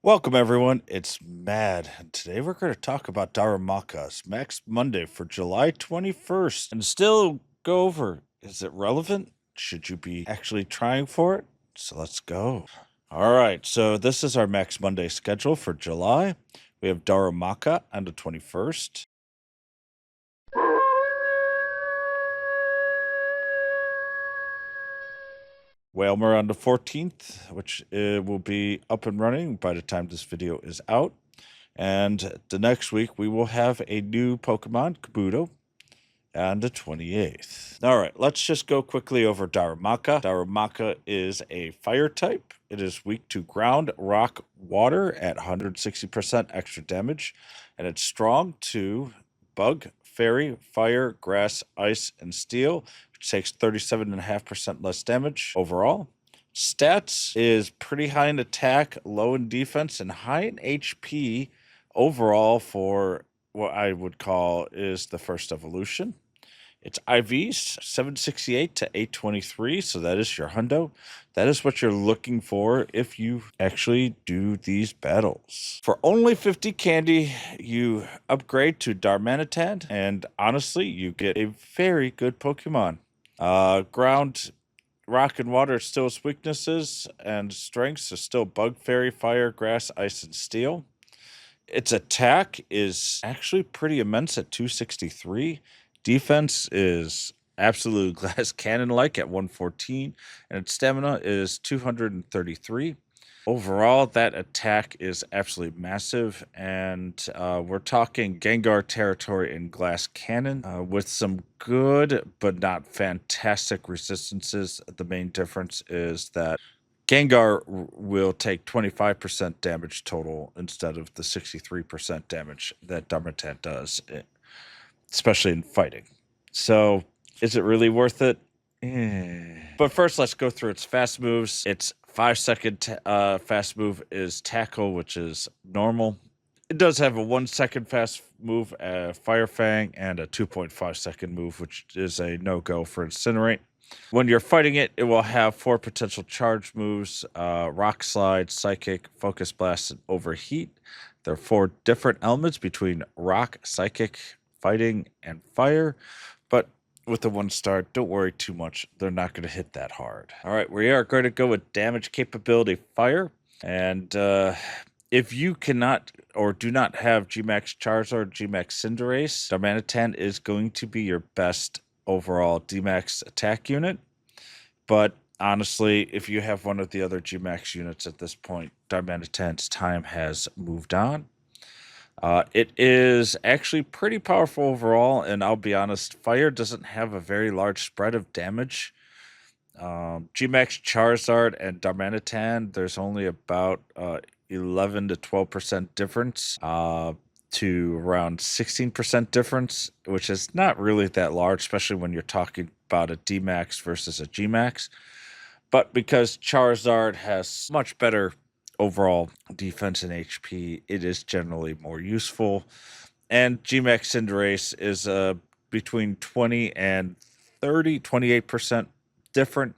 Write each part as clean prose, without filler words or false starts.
Welcome everyone, it's Mad, and today we're going to talk about Darumaka's Max Monday for July 21st, and still go over, is it relevant? Should you be actually trying for it? So let's go. Alright, so this is our Max Monday schedule for July. We have Darumaka on the 21st. Whalmer on the 14th, which will be up and running by the time this video is out. And the next week, we will have a new Pokemon, Kabuto, on the 28th. All right, let's just go quickly over Darumaka. Darumaka is a fire type. It is weak to ground, rock, water at 160% extra damage. And it's strong to bug, fairy, fire, grass, ice, and steel, which takes 37.5% less damage overall. Stats is pretty high in attack, low in defense, and high in HP overall for what I would call is the first evolution. It's IVs 768 to 823, so that is your hundo. That is what you're looking for if you actually do these battles. For only 50 candy, you upgrade to Darmanitan, and honestly, you get a very good Pokemon. Ground, rock, and water are still its weaknesses, and strengths are still bug, fairy, fire, grass, ice, and steel. Its attack is actually pretty immense at 263. Defense is absolute glass cannon like at 114, and its stamina is 233. Overall, that attack is absolutely massive, and we're talking Gengar territory and glass cannon with some good but not fantastic resistances. The main difference is that Gengar will take 25% damage total instead of the 63% damage that Darmanitan does, especially in fighting. So, is it really worth it? But first, let's go through its fast moves. Its 5-second fast move is Tackle, which is normal. It does have a 1-second fast move, Fire Fang, and a 2.5-second move, which is a no-go for Incinerate. When you're fighting it, it will have 4 potential charge moves, Rock Slide, Psychic, Focus Blast, and Overheat. There are 4 different elements between Rock, Psychic, Fighting, and Fire, but with the 1-star, don't worry too much. They're not going to hit that hard. All right, we are going to go with damage capability Fire, and if you cannot or do not have Gmax Charizard, Gmax Cinderace, Darmanitan is going to be your best overall Dmax attack unit. But honestly, if you have one of the other Gmax units at this point, Darmanitan's time has moved on. It is actually pretty powerful overall, and I'll be honest, Fire doesn't have a very large spread of damage. Gmax Charizard and Darmanitan, there's only about 11 to 12% difference to around 16% difference, which is not really that large, especially when you're talking about a Dmax versus a Gmax. But because Charizard has much better overall defense and HP, it is generally more useful. And Gmax Cinderace is between 20 and 28% different,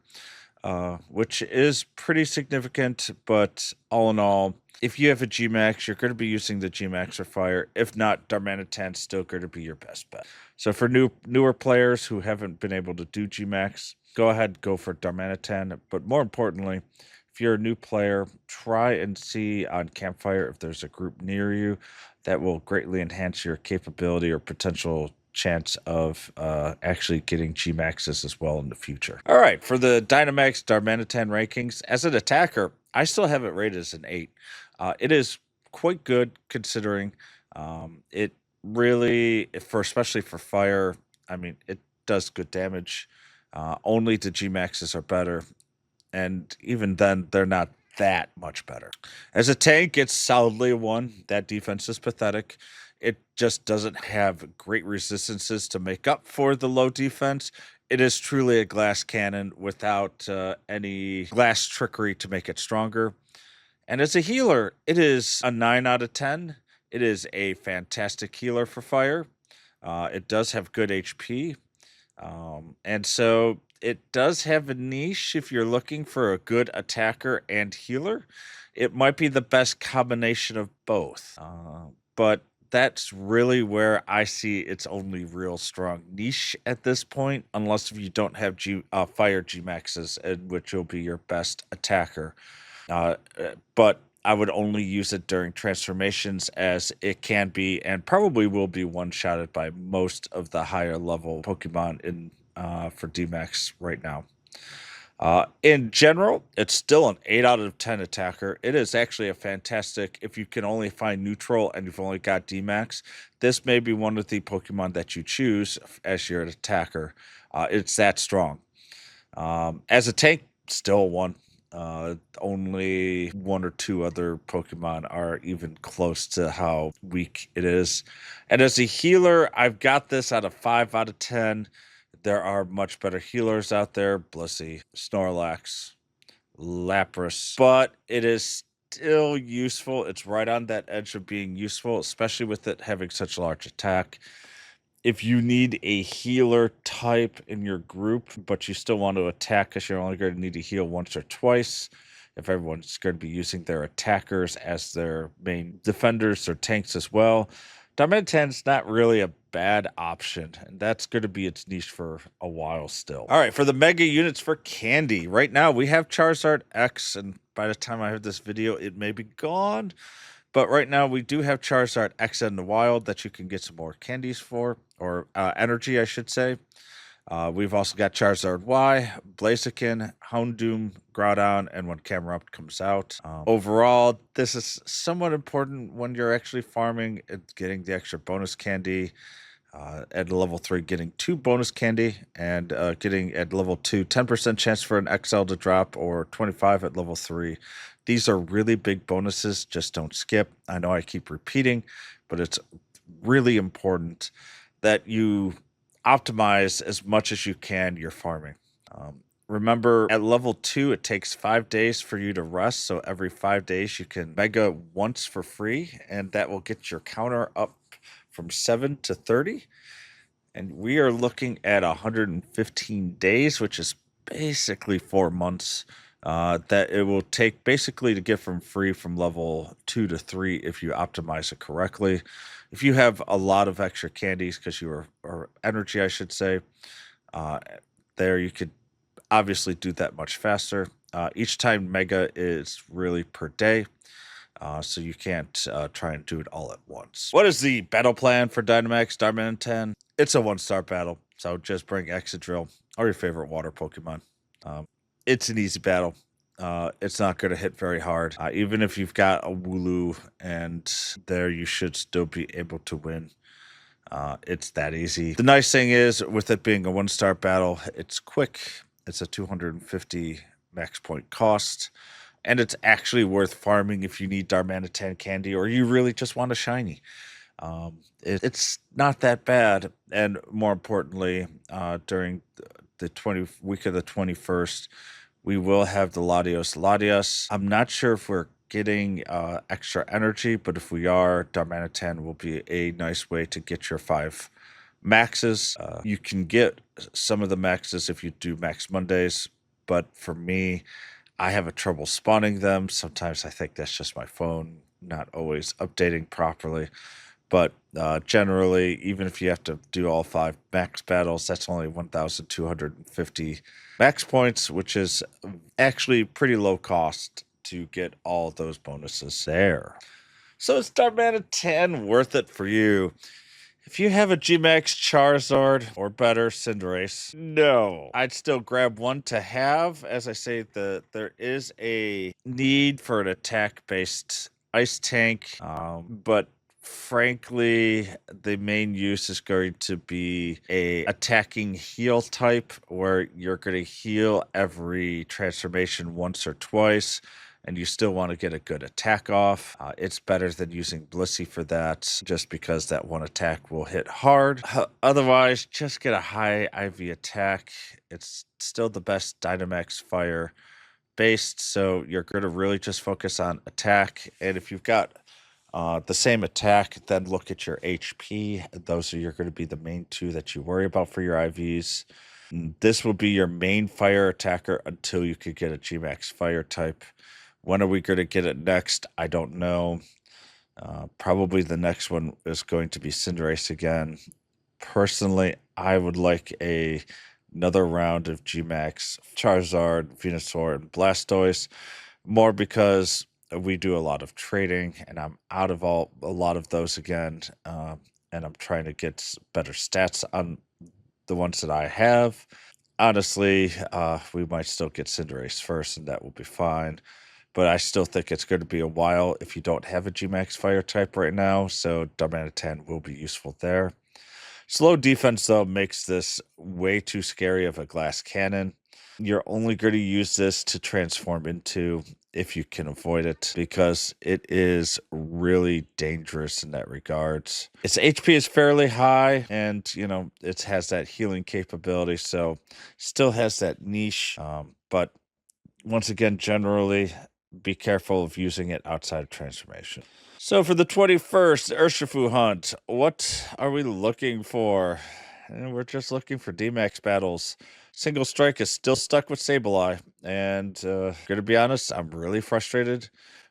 which is pretty significant. But all in all, if you have a Gmax, you're going to be using the Gmax or Fire. If not, Darmanitan's still going to be your best bet. So for newer players who haven't been able to do Gmax, go ahead, go for Darmanitan. But more importantly, if you're a new player, try and see on Campfire if there's a group near you. That will greatly enhance your capability or potential chance of actually getting Gmaxes as well in the future. All right, for the Dynamax Darmanitan rankings, as an attacker, I still have it rated as an 8. It is quite good considering it really, especially for fire, I mean, it does good damage. Only the Gmaxes are better, and even then, they're not that much better. As a tank, it's solidly a 1. That defense is pathetic. It just doesn't have great resistances to make up for the low defense. It is truly a glass cannon without any glass trickery to make it stronger. And as a healer, it is a 9 out of 10. It is a fantastic healer for fire. It does have good HP. And so It does have a niche if you're looking for a good attacker and healer. It might be the best combination of both. But that's really where I see its only real strong niche at this point, unless if you don't have fire G-Maxes, which will be your best attacker. But I would only use it during transformations, as it can be and probably will be one-shotted by most of the higher level Pokemon in for D-Max right now. In general, it's still an 8 out of 10 attacker. It is actually a fantastic, if you can only find neutral and you've only got D-Max, this may be one of the Pokemon that you choose as your attacker. It's that strong. As a tank, still one. Only one or two other Pokemon are even close to how weak it is. And as a healer, I've got this at a 5 out of 10. There are much better healers out there, Blissey, Snorlax, Lapras, but it is still useful. It's right on that edge of being useful, especially with it having such a large attack. If you need a healer type in your group, but you still want to attack because you're only going to need to heal once or twice, if everyone's going to be using their attackers as their main defenders or tanks as well, Darmanitan's not really a bad option, and that's going to be its niche for a while still. All right, for the mega units for candy, right now we have Charizard X, and by the time I have this video, it may be gone. But right now we do have Charizard X in the wild that you can get some more candies for, or energy, I should say. We've also got Charizard Y, Blaziken, Houndoom, Groudon, and when Camera Up comes out. Overall, this is somewhat important when you're actually farming and getting the extra bonus candy. At level 3, getting 2 bonus candy, and getting at level 2, 10% chance for an XL to drop, or 25 at level 3. These are really big bonuses, just don't skip. I know I keep repeating, but it's really important that you optimize as much as you can your farming. Remember, at level 2, it takes 5 days for you to rest, so every 5 days you can mega once for free, and that will get your counter up from 7 to 30. And we are looking at 115 days, which is basically 4 months, that it will take basically to get from free from level 2 to 3 if you optimize it correctly. If you have a lot of extra candies, because you are, or energy, I should say, there you could obviously do that much faster. Each time mega is really per day. So you can't try and do it all at once. What is the battle plan for Dynamax Darumaka? It's a 1-star battle, so just bring Excadrill or your favorite water Pokemon. It's an easy battle. It's not going to hit very hard. Even if you've got a Wooloo, and there you should still be able to win. It's that easy. The nice thing is, with it being a 1-star battle, it's quick. It's a 250 max point cost. And it's actually worth farming if you need Darmanitan candy or you really just want a shiny. It's not that bad. And more importantly, during the week of the 21st, we will have the Latios. I'm not sure if we're getting extra energy, but if we are, Darmanitan will be a nice way to get your 5 maxes. You can get some of the maxes if you do Max Mondays, but for me, I have a trouble spawning them. Sometimes I think that's just my phone not always updating properly. But generally, even if you have to do all 5 max battles, that's only 1,250 max points, which is actually pretty low cost to get all those bonuses there. So is Darmanitan worth it for you? If you have a G-Max Charizard or better Cinderace, no. I'd still grab one to have. As I say, there is a need for an attack-based ice tank, but frankly, the main use is going to be a attacking heal type, where you're going to heal every transformation once or twice, and you still want to get a good attack off. It's better than using Blissey for that, just because that one attack will hit hard. Otherwise, just get a high IV attack. It's still the best Dynamax Fire based, so you're going to really just focus on attack. And if you've got the same attack, then look at your HP. Those are going to be the main 2 that you worry about for your IVs. This will be your main fire attacker until you could get a Gmax fire type. When are we going to get it next? I don't know. Probably the next one is going to be Cinderace again. Personally, I would like another round of Gmax, Charizard, Venusaur, and Blastoise, more because we do a lot of trading, and I'm out of a lot of those again, and I'm trying to get better stats on the ones that I have. Honestly, we might still get Cinderace first, and that will be fine. But I still think it's going to be a while if you don't have a Gmax fire type right now, so Darmanitan will be useful there. Slow defense, though, makes this way too scary of a glass cannon. You're only going to use this to transform into if you can avoid it, because it is really dangerous in that regards. Its HP is fairly high, and, you know, it has that healing capability, so still has that niche, but once again, generally, be careful of using it outside of transformation. So for the 21st Ursafu Hunt, what are we looking for? We're just looking for D-Max battles. Single Strike is still stuck with Sableye, and gonna be honest, I'm really frustrated.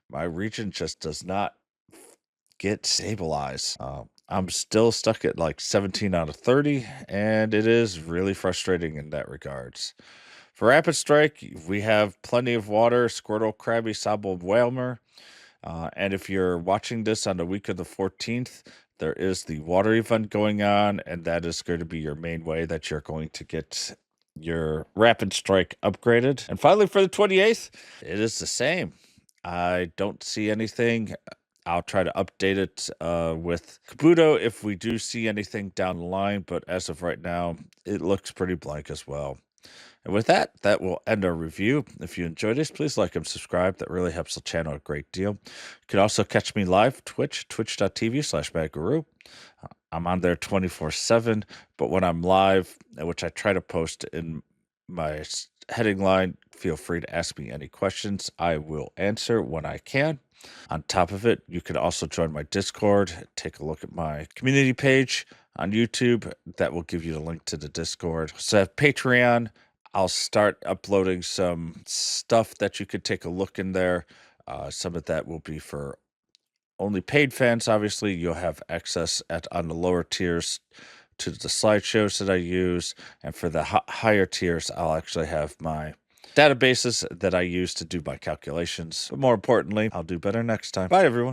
My region just does not get Sableyes. I'm still stuck at like 17 out of 30, and it is really frustrating in that regards. For Rapid Strike, we have plenty of water, Squirtle, Krabby, Sobble, Whalmer. And if you're watching this on the week of the 14th, there is the water event going on, and that is going to be your main way that you're going to get your Rapid Strike upgraded. And finally, for the 28th, it is the same. I don't see anything. I'll try to update it with Kabuto if we do see anything down the line, but as of right now, it looks pretty blank as well. And with that, that will end our review. If you enjoyed this, please like and subscribe. That really helps the channel a great deal. You can also catch me live, twitch.tv/MadGuru. I'm on there 24/7, but when I'm live, which I try to post in my heading line, feel free to ask me any questions. I will answer when I can. On top of it, you can also join my Discord, take a look at my community page on YouTube. That will give you the link to the Discord. So Patreon, I'll start uploading some stuff that you could take a look in there. Some of that will be for only paid fans. Obviously, you'll have access on the lower tiers to the slideshows that I use. And for the higher tiers, I'll actually have my databases that I use to do my calculations. But more importantly, I'll do better next time. Bye, everyone.